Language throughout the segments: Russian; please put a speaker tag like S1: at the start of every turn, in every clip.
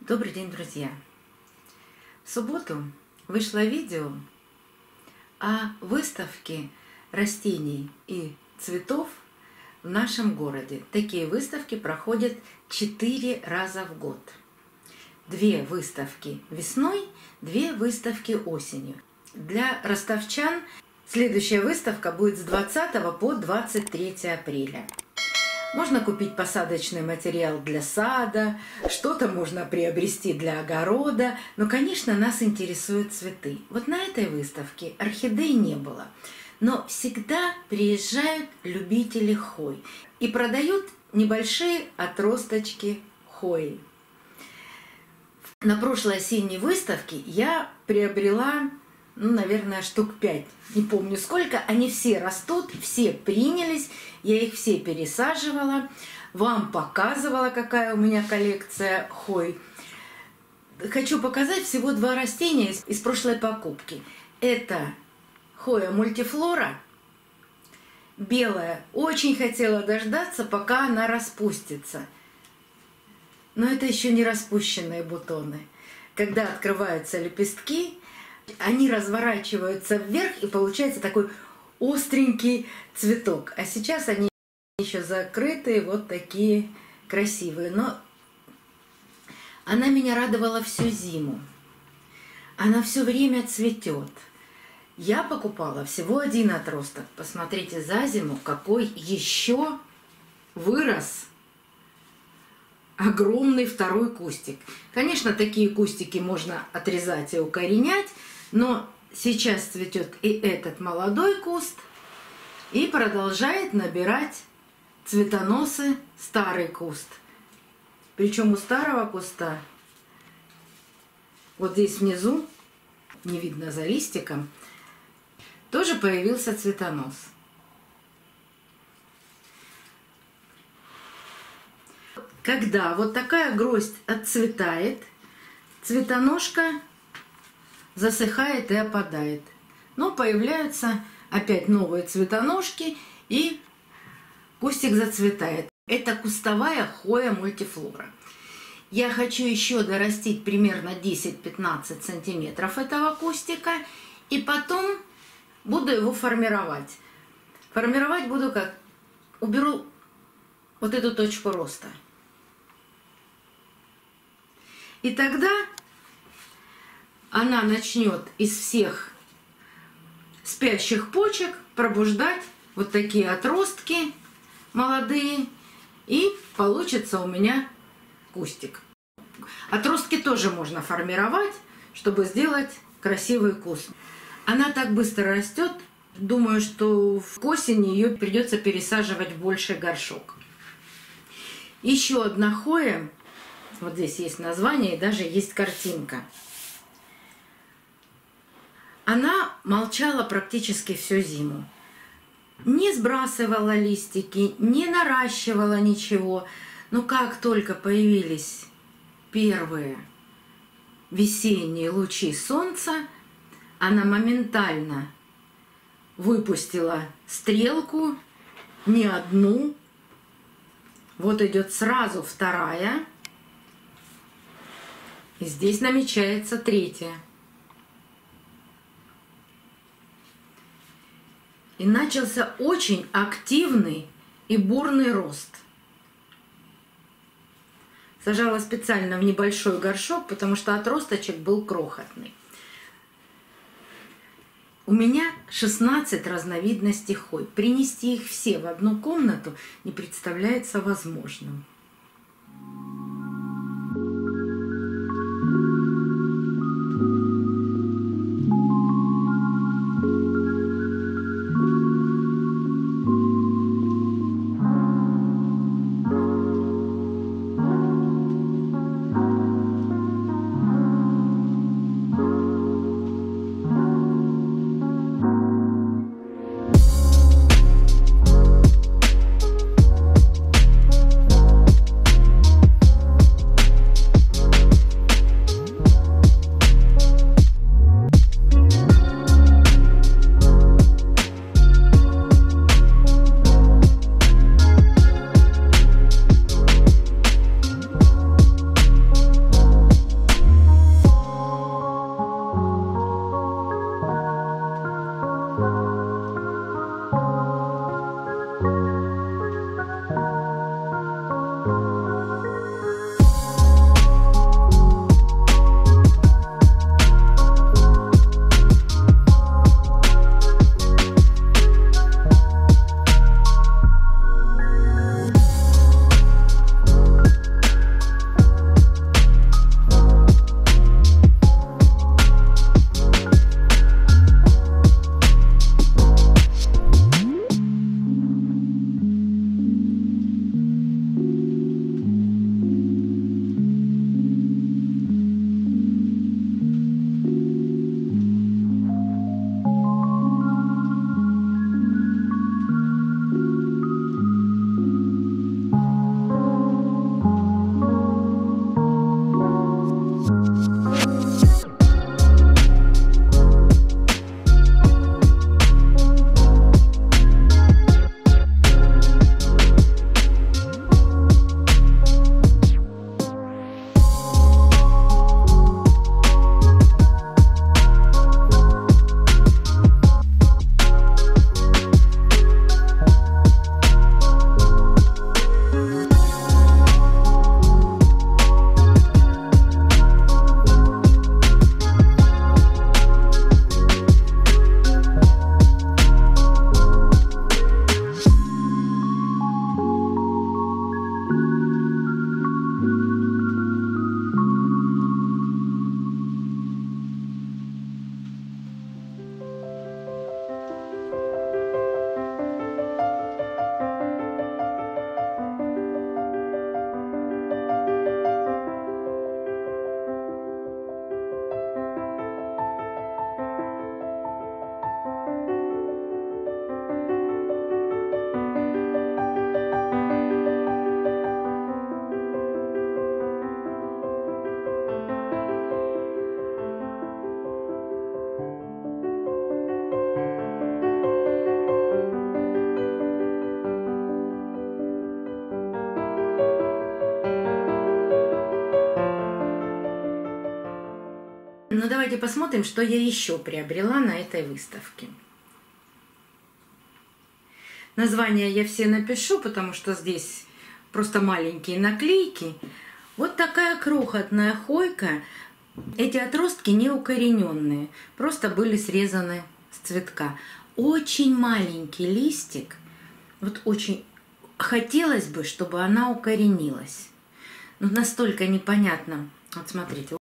S1: Добрый день, друзья! В субботу вышло видео о выставке растений и цветов в нашем городе. Такие выставки проходят 4 раза в год. 2 выставки весной, 2 выставки осенью. Для ростовчан следующая выставка будет с 20 по 23 апреля. Можно купить посадочный материал для сада, что-то можно приобрести для огорода, но, конечно, нас интересуют цветы. Вот на этой выставке орхидей не было, но всегда приезжают любители хой и продают небольшие отросточки хои. На прошлой осенней выставке я приобрела, наверное, штук 5, не помню сколько. Они все растут, все принялись, я их все пересаживала, вам показывала, какая у меня коллекция хой. Хочу показать всего 2 растения из прошлой покупки. Это хоя мультифлора, белая. Очень хотела дождаться, пока она распустится. Но это еще не распущенные бутоны. Когда открываются лепестки, они разворачиваются вверх, и получается такой остренький цветок. А сейчас они еще закрытые, вот такие красивые. Но она меня радовала всю зиму. Она все время цветет. Я покупала всего 1 отросток. Посмотрите, за зиму какой еще вырос огромный 2-й кустик. Конечно, такие кустики можно отрезать и укоренять, но сейчас цветет и этот молодой куст, и продолжает набирать цветоносы старый куст. Причем у старого куста, вот здесь внизу, не видно за листиком, тоже появился цветонос. Когда вот такая гроздь отцветает, цветоножка засыхает и опадает. Но появляются опять новые цветоножки, и кустик зацветает. Это кустовая хоя мультифлора. Я хочу еще дорастить примерно 10-15 сантиметров этого кустика, и потом буду его формировать. Формировать буду как? Уберу вот эту точку роста. И тогда она начнет из всех спящих почек пробуждать вот такие отростки молодые, и получится у меня кустик. Отростки тоже можно формировать, чтобы сделать красивый куст. Она так быстро растет, думаю, что к осени ее придется пересаживать в больший горшок. Еще одна хоя. Вот здесь есть название и даже есть картинка. Она молчала практически всю зиму. Не сбрасывала листики, не наращивала ничего. Но как только появились первые весенние лучи солнца, она моментально выпустила стрелку, не одну. Вот идет сразу 2-я. И здесь намечается 3-я. И начался очень активный и бурный рост. Сажала специально в небольшой горшок, потому что отросточек был крохотный. У меня 16 разновидностей хой. Принести их все в одну комнату не представляется возможным. Но давайте посмотрим, что я еще приобрела на этой выставке. Названия я все напишу, потому что здесь просто маленькие наклейки. Вот такая крохотная хойка. Эти отростки не укорененные, просто были срезаны с цветка. Очень маленький листик. Вот очень хотелось бы, чтобы она укоренилась. Но настолько непонятно. Вот смотрите.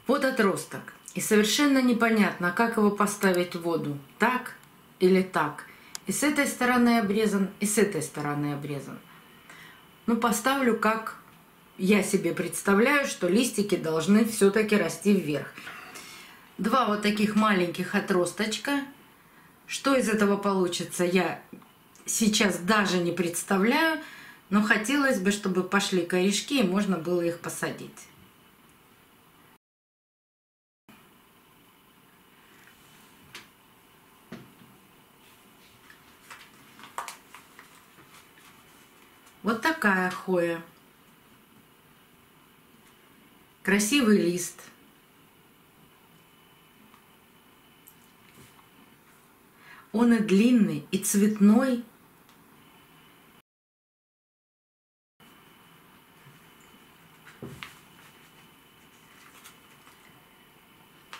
S1: Вот отросток. И совершенно непонятно, как его поставить в воду. Так или так. И с этой стороны обрезан, и с этой стороны обрезан. Ну, поставлю, как я себе представляю, что листики должны все-таки расти вверх. Два вот таких маленьких отросточка. Что из этого получится, я сейчас даже не представляю. Но хотелось бы, чтобы пошли корешки, и можно было их посадить. Вот такая хоя. Красивый лист. Он и длинный, и цветной.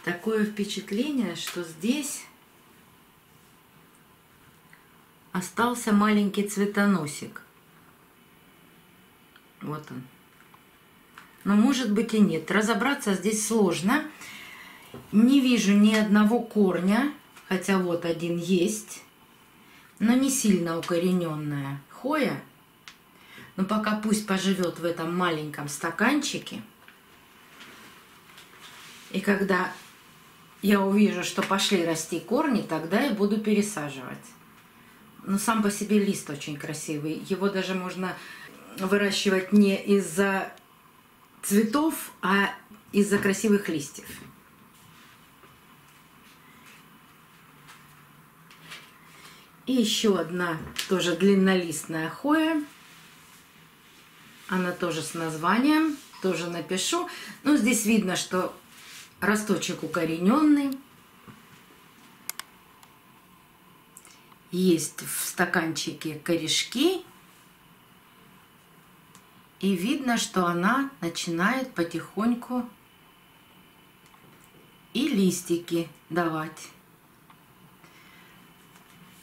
S1: Такое впечатление, что здесь остался маленький цветоносик. Вот он. Но может быть и нет. Разобраться здесь сложно. Не вижу ни одного корня, хотя вот один есть, но не сильно укорененная хоя. Но пока пусть поживет в этом маленьком стаканчике. И когда я увижу, что пошли расти корни, тогда я буду пересаживать. Но сам по себе лист очень красивый. Его даже можно выращивать не из-за цветов, а из-за красивых листьев. И еще одна тоже длиннолистная хоя. Она тоже с названием, тоже напишу. Но здесь видно, что росточек укорененный. Есть в стаканчике корешки. И видно, что она начинает потихоньку и листики давать.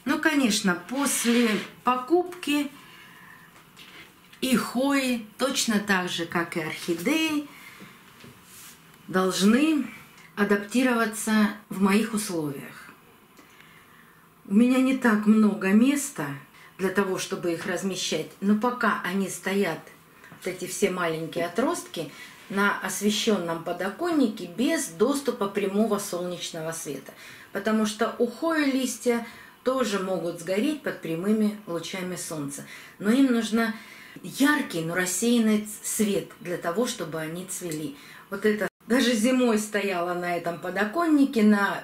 S1: Ну, конечно, после покупки и хои, точно так же, как и орхидеи, должны адаптироваться в моих условиях. У меня не так много места для того, чтобы их размещать, но пока они стоят, вот эти все маленькие отростки, на освещенном подоконнике без доступа прямого солнечного света. Потому что у хои листья тоже могут сгореть под прямыми лучами солнца. Но им нужен яркий, но рассеянный свет для того, чтобы они цвели. Вот это даже зимой стояла на этом подоконнике, на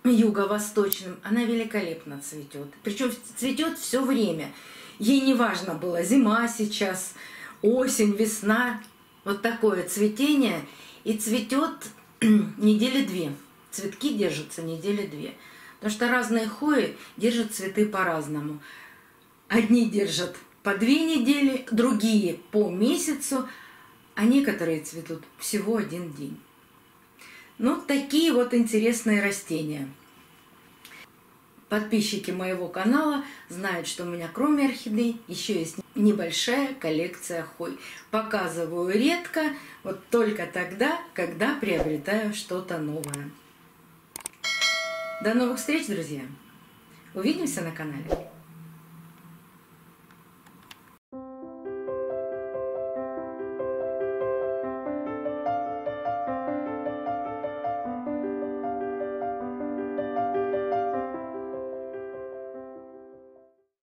S1: юго-восточном, она великолепно цветет. Причем цветет все время. Ей не важно было, зима сейчас, осень, весна. Вот такое цветение. И цветет недели две. Цветки держатся недели две. Потому что разные хои держат цветы по-разному. Одни держат по 2 недели, другие по месяцу, а некоторые цветут всего 1 день. Ну, такие вот интересные растения. Подписчики моего канала знают, что у меня кроме орхидей еще есть небольшая коллекция хой. Показываю редко, вот только тогда, когда приобретаю что-то новое. До новых встреч, друзья! Увидимся на канале!